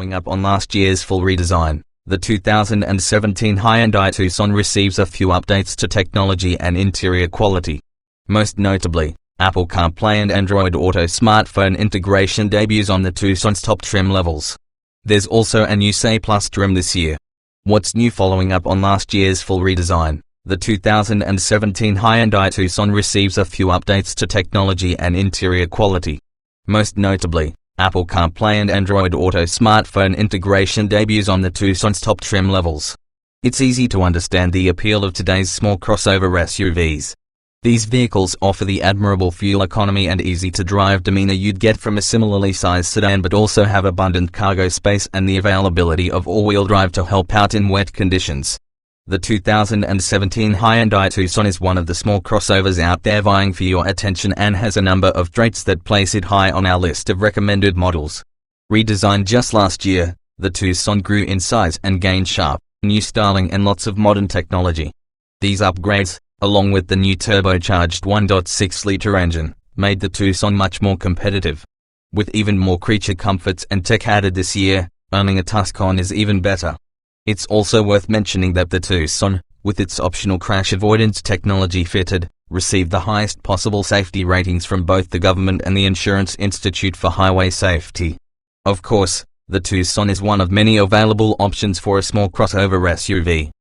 Following up on last year's full redesign, the 2017 Hyundai Tucson receives a few updates to technology and interior quality. Most notably, Apple CarPlay and Android Auto smartphone integration debuts on the Tucson's top trim levels. There's also a new SE Plus trim this year. What's new? Following up on last year's full redesign, the 2017 Hyundai Tucson receives a few updates to technology and interior quality. Most notably, Apple CarPlay and Android Auto smartphone integration debuts on the Tucson's top trim levels. It's easy to understand the appeal of today's small crossover SUVs. These vehicles offer the admirable fuel economy and easy-to-drive demeanor you'd get from a similarly sized sedan, but also have abundant cargo space and the availability of all-wheel drive to help out in wet conditions. The 2017 Hyundai Tucson is one of the small crossovers out there vying for your attention and has a number of traits that place it high on our list of recommended models. Redesigned just last year, the Tucson grew in size and gained sharp, new styling and lots of modern technology. These upgrades, along with the new turbocharged 1.6-liter engine, made the Tucson much more competitive. With even more creature comforts and tech added this year, owning a Tucson is even better. It's also worth mentioning that the Tucson, with its optional crash avoidance technology fitted, received the highest possible safety ratings from both the government and the Insurance Institute for Highway Safety. Of course, the Tucson is one of many available options for a small crossover SUV.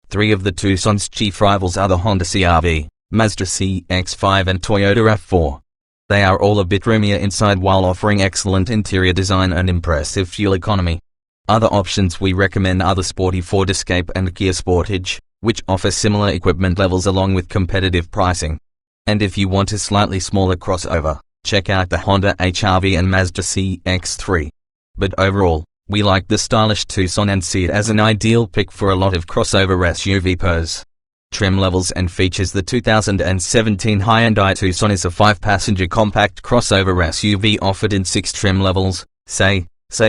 Three of the Tucson's chief rivals are the Honda CR-V, Mazda CX-5 and Toyota RAV4. They are all a bit roomier inside while offering excellent interior design and impressive fuel economy. Other options we recommend are the sporty Ford Escape and Kia Sportage, which offer similar equipment levels along with competitive pricing. And if you want a slightly smaller crossover, check out the Honda HR-V and Mazda CX-3. But overall, we like the stylish Tucson and see it as an ideal pick for a lot of crossover SUV pros. Trim levels and features. The 2017 Hyundai Tucson is a 5-passenger compact crossover SUV offered in 6 trim levels: SE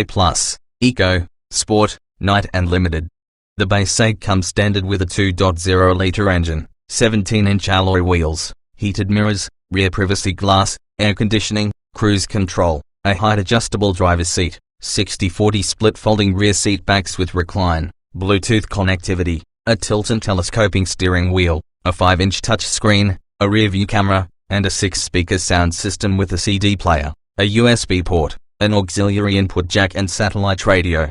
Plus, Eco, Sport, Night and Limited. The base SE comes standard with a 2.0-liter engine, 17-inch alloy wheels, heated mirrors, rear privacy glass, air conditioning, cruise control, a height-adjustable driver's seat, 60/40 split folding rear seat backs with recline, Bluetooth connectivity, a tilt and telescoping steering wheel, a 5-inch touchscreen, a rear-view camera, and a 6-speaker sound system with a CD player, a USB port, an auxiliary input jack and satellite radio.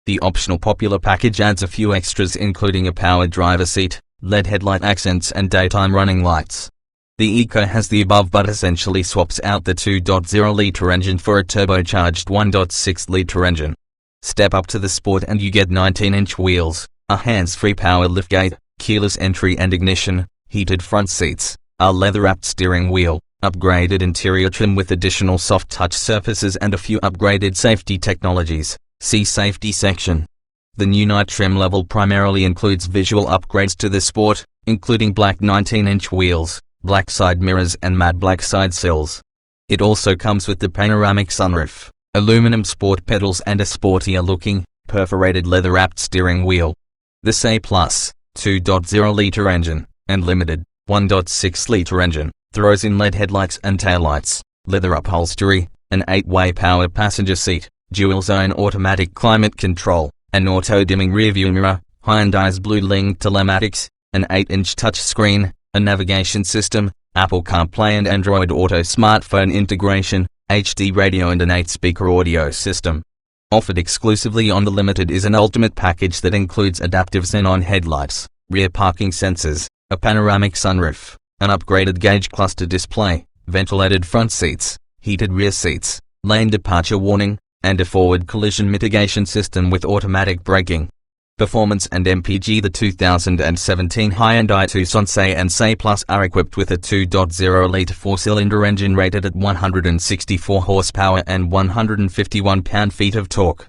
The optional Popular package adds a few extras including a powered driver seat, LED headlight accents and daytime running lights. The Eco has the above but essentially swaps out the 2.0-liter engine for a turbocharged 1.6-liter engine. Step up to the Sport and you get 19-inch wheels, a hands-free power liftgate, keyless entry and ignition, heated front seats, a leather-wrapped steering wheel, upgraded interior trim with additional soft touch surfaces and a few upgraded safety technologies. See Safety section. The new night trim level primarily includes visual upgrades to the Sport, including black 19-inch wheels, black side mirrors and matte black side sills. It also comes with the panoramic sunroof, aluminum sport pedals and a sportier-looking, perforated leather-wrapped steering wheel. The SE Plus, 2.0-liter engine, and Limited, 1.6-liter engine, throws in LED headlights and taillights, leather upholstery, an 8-way power passenger seat, dual-zone automatic climate control, an auto-dimming rearview mirror, Hyundai's Blue Link telematics, an 8-inch touchscreen, a navigation system, Apple CarPlay and Android Auto smartphone integration, HD radio and an 8-speaker audio system. Offered exclusively on the Limited is an ultimate package that includes adaptive xenon headlights, rear parking sensors, a panoramic sunroof, an upgraded gauge cluster display, ventilated front seats, heated rear seats, lane departure warning, and a forward collision mitigation system with automatic braking. Performance and MPG. The 2017 Hyundai Tucson SE and SE Plus are equipped with a 2.0-liter 4-cylinder engine rated at 164 horsepower and 151 pound-feet of torque.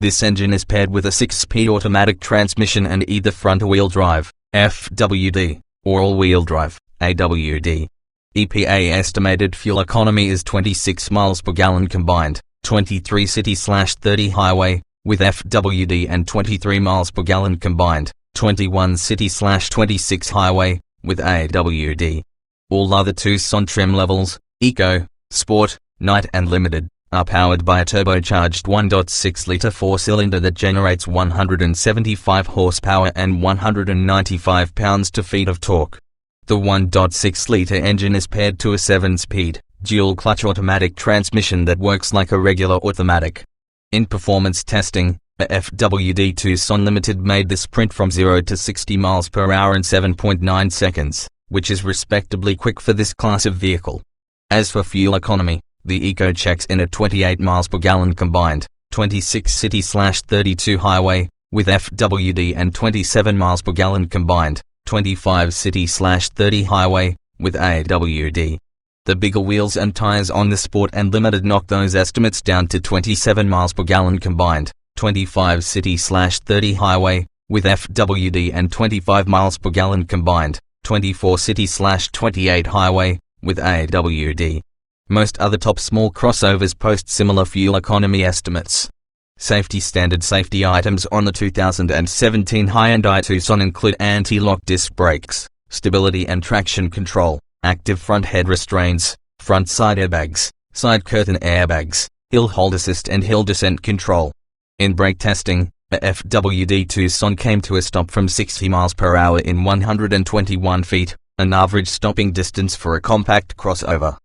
This engine is paired with a 6-speed automatic transmission and either front-wheel drive, FWD, or all-wheel drive, AWD. EPA estimated fuel economy is 26 miles per gallon combined, 23 city/30 highway, with FWD and 23 miles per gallon combined, 21 city/26 highway, with AWD. All other Tucson trim levels, Eco, Sport, Night and Limited, are powered by a turbocharged 1.6-liter four-cylinder that generates 175 horsepower and 195 pounds-to-feet of torque. The 1.6-liter engine is paired to a 7-speed, dual-clutch automatic transmission that works like a regular automatic. In performance testing, a FWD Tucson Limited made the sprint from 0 to 60 miles per hour in 7.9 seconds, which is respectably quick for this class of vehicle. As for fuel economy, the Eco checks in at 28 miles per gallon combined, 26 city/32 highway, with FWD, and 27 miles per gallon combined, 25 city/30 highway, with AWD. The bigger wheels and tires on the Sport and Limited knock those estimates down to 27 miles per gallon combined, 25 city/30 highway, with FWD, and 25 miles per gallon combined, 24 city/28 highway, with AWD. Most other top small crossovers post similar fuel economy estimates. Safety standard safety items on the 2017 Hyundai Tucson include anti-lock disc brakes, stability and traction control, active front head restraints, front side airbags, side curtain airbags, hill hold assist and hill descent control. In brake testing, a FWD Tucson came to a stop from 60 miles per hour in 121 feet, an average stopping distance for a compact crossover.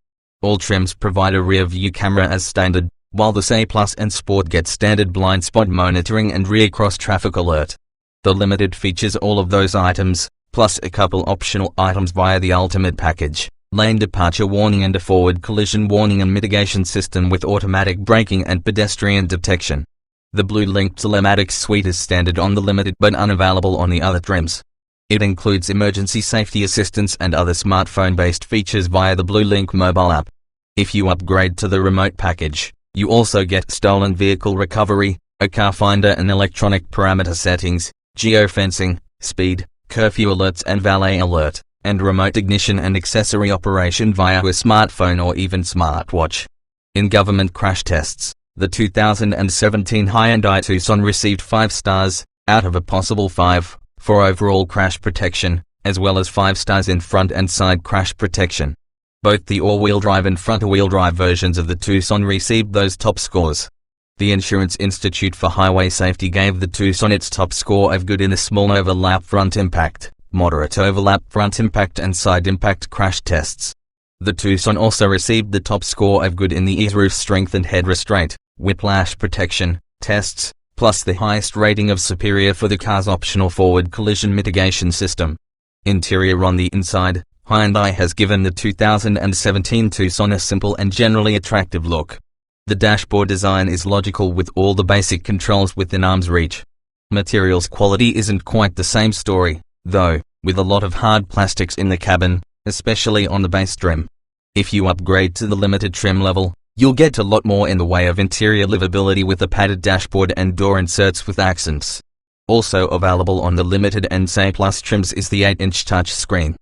All trims provide a rear view camera as standard, while the S Plus and Sport get standard blind spot monitoring and rear cross traffic alert. The Limited features all of those items, plus a couple optional items via the Ultimate package: lane departure warning and a forward collision warning and mitigation system with automatic braking and pedestrian detection. The Blue Link telematics suite is standard on the Limited but unavailable on the other trims. It includes emergency safety assistance and other smartphone-based features via the Blue Link mobile app. If you upgrade to the Remote package, you also get stolen vehicle recovery, a car finder and electronic parameter settings, geofencing, speed, curfew alerts and valet alert, and remote ignition and accessory operation via a smartphone or even smartwatch. In government crash tests, the 2017 Hyundai Tucson received 5 stars, out of a possible 5, for overall crash protection, as well as 5 stars in front and side crash protection. Both the all-wheel drive and front-wheel drive versions of the Tucson received those top scores. The Insurance Institute for Highway Safety gave the Tucson its top score of good in the small overlap front impact, moderate overlap front impact and side impact crash tests. The Tucson also received the top score of good in the ease roof strength and head restraint, whiplash protection tests, plus the highest rating of superior for the car's optional forward collision mitigation system. Interior: on the inside, Hyundai has given the 2017 Tucson a simple and generally attractive look. The dashboard design is logical with all the basic controls within arm's reach. Materials quality isn't quite the same story, though, with a lot of hard plastics in the cabin, especially on the base trim. If you upgrade to the Limited trim level, you'll get a lot more in the way of interior livability with a padded dashboard and door inserts with accents. Also available on the Limited and S Plus trims is the 8-inch touchscreen.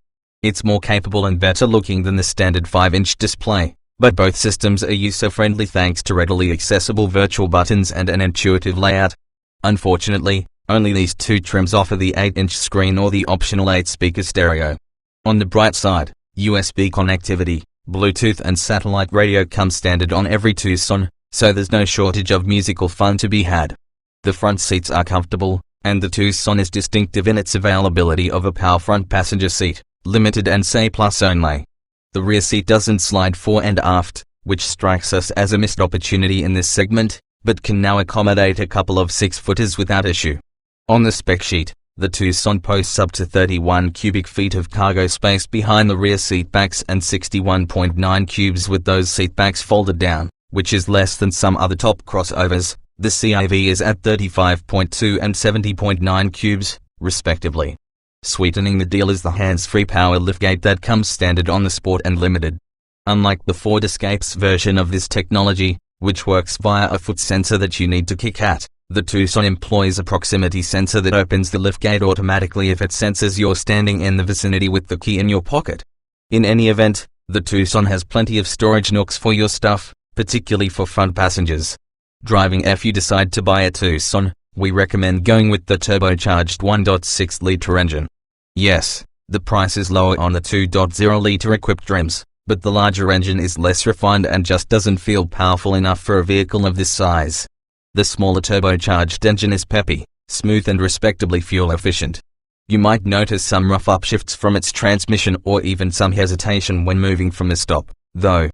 It's more capable and better looking than the standard 5-inch display, but both systems are user-friendly thanks to readily accessible virtual buttons and an intuitive layout. Unfortunately, only these two trims offer the 8-inch screen or the optional 8-speaker stereo. On the bright side, USB connectivity, Bluetooth and satellite radio come standard on every Tucson, so there's no shortage of musical fun to be had. The front seats are comfortable, and the Tucson is distinctive in its availability of a power front passenger seat, Limited and S Plus only. The rear seat doesn't slide fore and aft, which strikes us as a missed opportunity in this segment, but can now accommodate a couple of 6-footers without issue. On the spec sheet, the Tucson posts up to 31 cubic feet of cargo space behind the rear seatbacks and 61.9 cubes with those seatbacks folded down, which is less than some other top crossovers. The CIV is at 35.2 and 70.9 cubes, respectively. Sweetening the deal is the hands-free power liftgate that comes standard on the Sport and Limited. Unlike the Ford Escape's version of this technology, which works via a foot sensor that you need to kick at, the Tucson employs a proximity sensor that opens the liftgate automatically if it senses you're standing in the vicinity with the key in your pocket. In any event, the Tucson has plenty of storage nooks for your stuff, particularly for front passengers. Driving: if you decide to buy a Tucson, we recommend going with the turbocharged 1.6-liter engine. Yes, the price is lower on the 2.0-liter equipped trims, but the larger engine is less refined and just doesn't feel powerful enough for a vehicle of this size. The smaller turbocharged engine is peppy, smooth and respectably fuel efficient. You might notice some rough upshifts from its transmission or even some hesitation when moving from a stop, though.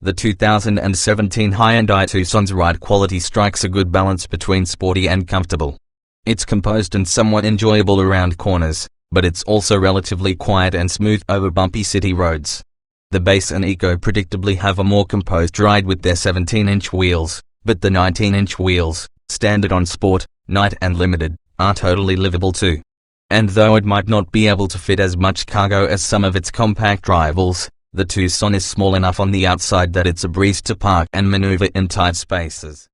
The 2017 Hyundai Tucson's ride quality strikes a good balance between sporty and comfortable. It's composed and somewhat enjoyable around corners, but it's also relatively quiet and smooth over bumpy city roads. The Base and Eco predictably have a more composed ride with their 17-inch wheels, but the 19-inch wheels, standard on Sport, Night and Limited, are totally livable too. And though it might not be able to fit as much cargo as some of its compact rivals, the Tucson is small enough on the outside that it's a breeze to park and maneuver in tight spaces.